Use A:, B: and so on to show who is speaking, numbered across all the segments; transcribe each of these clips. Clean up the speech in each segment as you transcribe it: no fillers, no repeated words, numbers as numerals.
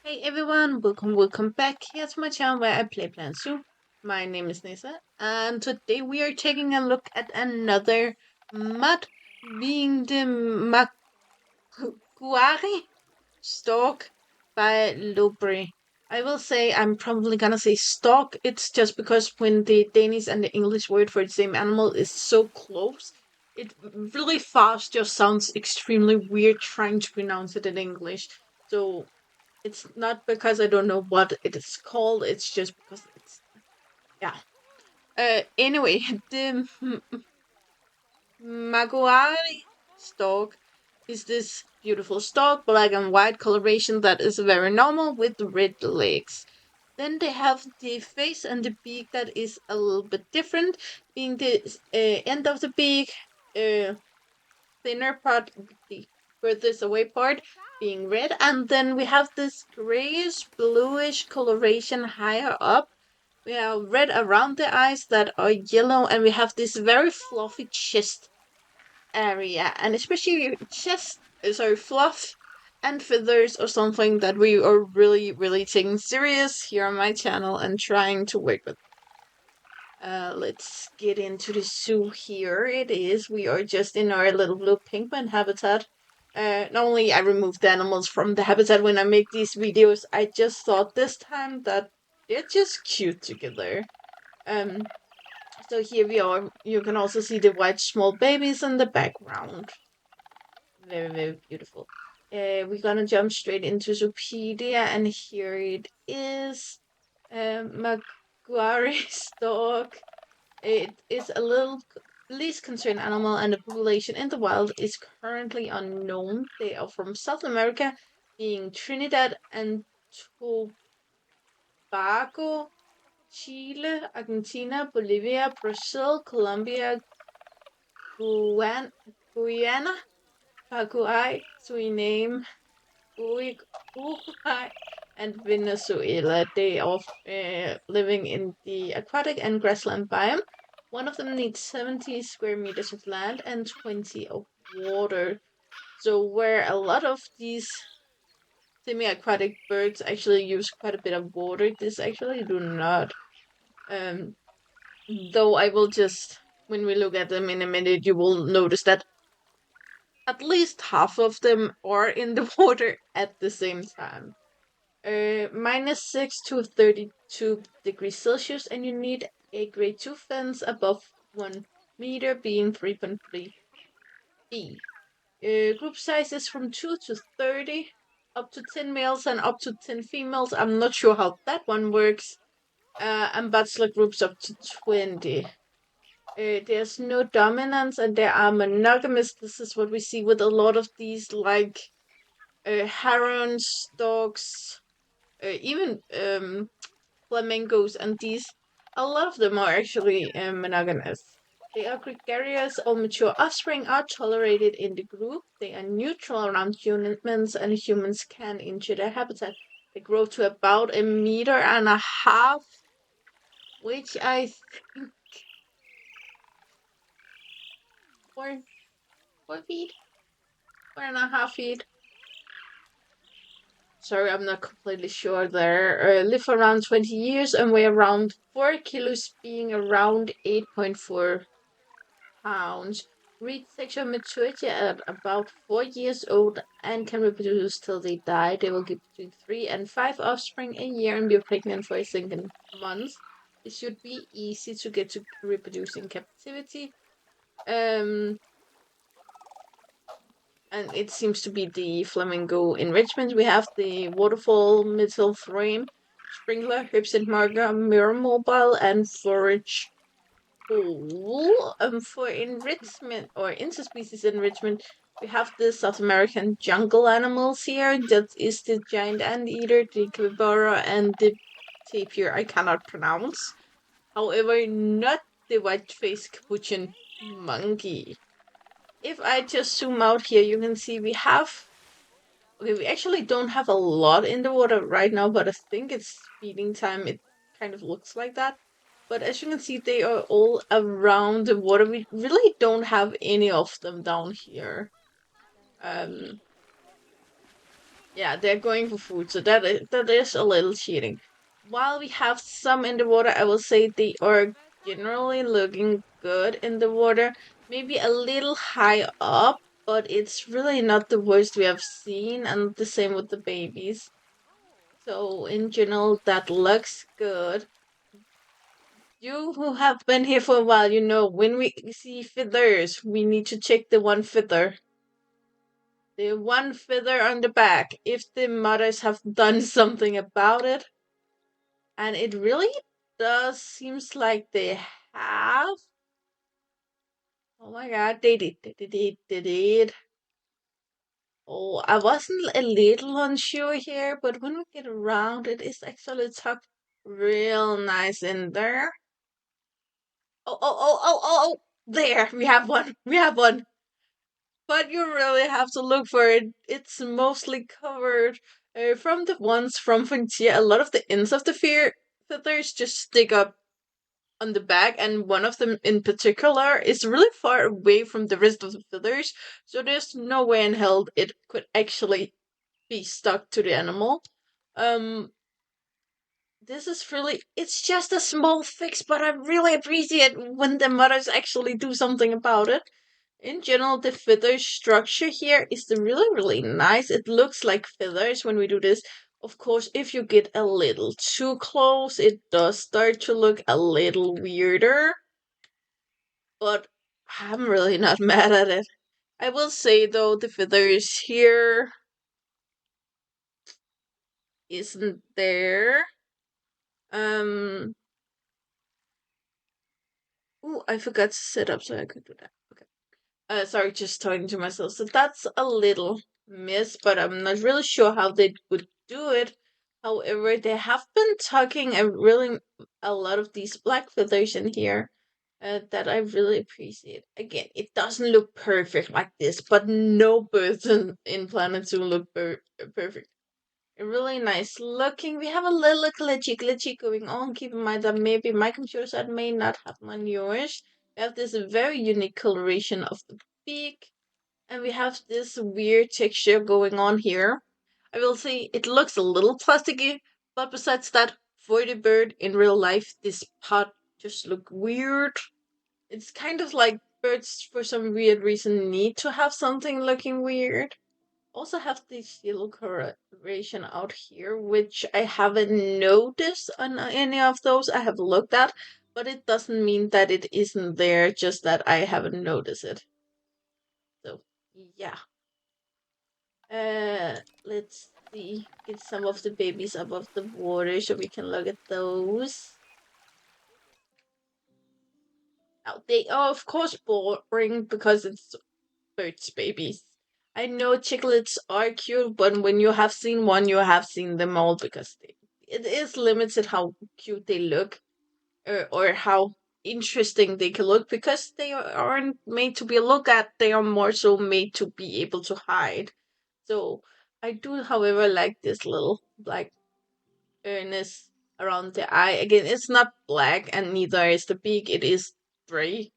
A: Hey everyone, welcome back here to my channel where I play Planet Zoo. My name is Nisa, and today we are taking a look at another mud, being the Maguari Stork by Lobry. I will say I'm probably gonna say stork. It's just because when the Danish and the English word for the same animal is so close, it really fast just sounds extremely weird trying to pronounce it in English. So it's not because I don't know what it is called. It's just because it's yeah. Anyway, the Maguari Stork is this beautiful stork, black and white coloration that is very normal with red legs. Then they have the face and the beak that is a little bit different, being the end of the beak, uh, thinner part, the furthest away part, being red, and then we have this grayish bluish coloration higher up. We have red around the eyes that are yellow, and we have this very fluffy chest area, and especially chest, sorry, fluff and feathers or something that we are really taking serious here on my channel and trying to work with. Let's get into the zoo here. It is. We are just in our little blue penguin habitat. Normally I remove the animals from the habitat when I make these videos. I just thought this time that they're just cute together. Um, so here we are. You can also see the white small babies in the background. Very beautiful. We're gonna jump straight into Zoopedia, and here it is. Maguari Stork. It is a little least concerned animal, and the population in the wild is currently unknown. They are from South America, being Trinidad and Tobago, Chile, Argentina, Bolivia, Brazil, Colombia, Guyana, Paraguay, Suriname, Uruguay, and Venezuela. They are living in the aquatic and grassland biome. One of them needs 70 square meters of land and 20 of water. So where a lot of these semi-aquatic birds actually use quite a bit of water, this actually do not. Um, though I will just, when we look at them in a minute, you will notice that at least half of them are in the water at the same time. -6 to 32 degrees Celsius, and you need a grade 2 fence above 1 meter, being 3.3 feet. Group size is from 2 to 30, up to 10 males and up to 10 females. I'm not sure how that one works. And bachelor groups up to 20. There's no dominance and there are monogamous. This is what we see with a lot of these, like herons, dogs, even flamingos, and these, a lot of them are actually monogamous. They are gregarious or mature offspring are tolerated in the group. They are neutral around humans, and humans can injure their habitat. They grow to about 1.5 meters, which I think 4 feet, 4.5 feet. Sorry, I'm not completely sure there. Live around 20 years and weigh around 4 kilos, being around 8.4 pounds. Reach sexual maturity at about 4 years old and can reproduce till they die. They will give between 3 and 5 offspring a year and be pregnant for a single month. It should be easy to get to reproduce in captivity. And it seems to be the flamingo enrichment. We have the waterfall, metal frame, sprinkler, hypsid marker, mirror mobile, and forage pool. For enrichment or interspecies enrichment, we have the South American jungle animals here. That is the giant anteater, the capybara, and the tapir I cannot pronounce. However, not the white-faced capuchin monkey. If I just zoom out here, you can see we have. Okay, we actually don't have a lot in the water right now, but I think it's feeding time. It kind of looks like that. But as you can see, they are all around the water. We really don't have any of them down here. Um, Yeah, they're going for food, so that is a little cheating. While we have some in the water, I will say they are generally looking good in the water. Maybe a little high up, but it's really not the worst we have seen, and the same with the babies. So in general, that looks good. You who have been here for a while, you know when we see feathers, we need to check the one feather. The one feather on the back. If the mothers have done something about it, and it really does seems like they have. Oh my god, they did, they did. Oh, I wasn't a little unsure here, but when we get around, it is actually tucked real nice in there. Oh, oh, oh, oh, oh, oh! There, we have one. We have one. But you really have to look for it. It's mostly covered from the ones from Frontier. A lot of the ends of the feathers just stick up on the back, and one of them in particular is really far away from the rest of the feathers, so there's no way in hell it could actually be stuck to the animal. Um, this is really, it's just a small fix, but I really appreciate when the mothers actually do something about it. In general, the feather structure here is really, really nice. It looks like feathers when we do this. Of course, if you get a little too close, it does start to look a little weirder. But I'm really not mad at it. I will say though, the feathers here isn't there. Um. Oh, I forgot to set up so I could do that. Okay. Sorry, just talking to myself. So that's a little miss, but I'm not really sure how they would do it. However, they have been tucking a lot of these black feathers in here that I really appreciate. Again, it doesn't look perfect like this, but no birds in Planet Zoo look perfect. Really nice looking. We have a little glitchy going on. Keep in mind that maybe my computer side may not have on yours. We have this very unique coloration of the beak, and we have this weird texture going on here. I will say it looks a little plasticky, but besides that, for the bird in real life, this pot just look weird. It's kind of like birds, for some weird reason, need to have something looking weird. Also have this yellow coloration out here, which I haven't noticed on any of those I have looked at, but it doesn't mean that it isn't there, just that I haven't noticed it. So, yeah. Let's see. Get some of the babies above the water so we can look at those. Now, they are, of course, boring because it's birds' babies. I know chicklets are cute, but when you have seen one, you have seen them all because it is limited how cute they look or how interesting they can look because they aren't made to be looked at. They are more so made to be able to hide. So I do, however, like this little black earnest around the eye. Again, it's not black and neither is the beak. It is gray.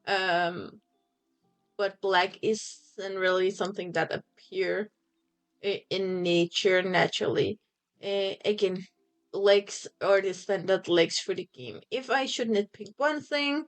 A: Um, but black isn't really something that appear in nature naturally. Again, legs are the standard legs for the game. If I should nitpick one thing,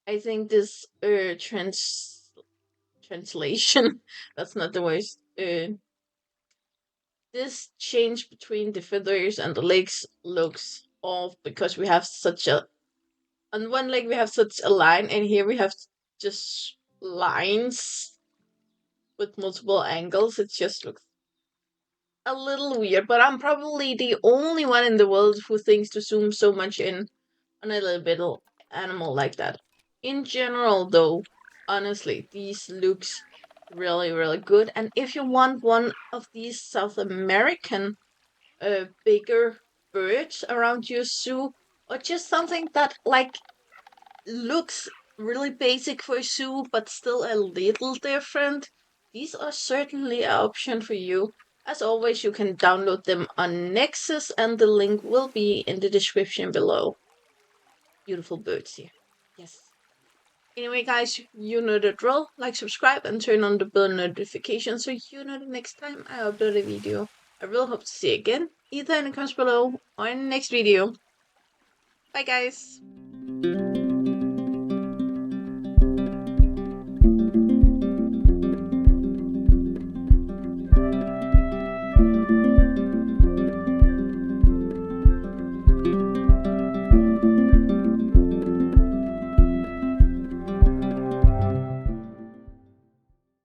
A: I think this translation that's not the worst. This change between the feathers and the legs looks off because we have such a on one leg we have such a line, and here we have just lines with multiple angles. It just looks a little weird, but I'm probably the only one in the world who thinks to zoom so much in on a little bit of animal like that. In general, though, honestly, these looks really, really good. And if you want one of these South American bigger birds around your zoo, or just something that like looks really basic for a zoo but still a little different, these are certainly an option for you. As always, you can download them on Nexus, and the link will be in the description below. Beautiful birds here. Yes. Anyway, guys, you know the drill. Like, subscribe, and turn on the bell notification so you know the next time I upload a video. I really hope to see you again, either in the comments below or in the next video. Bye, guys.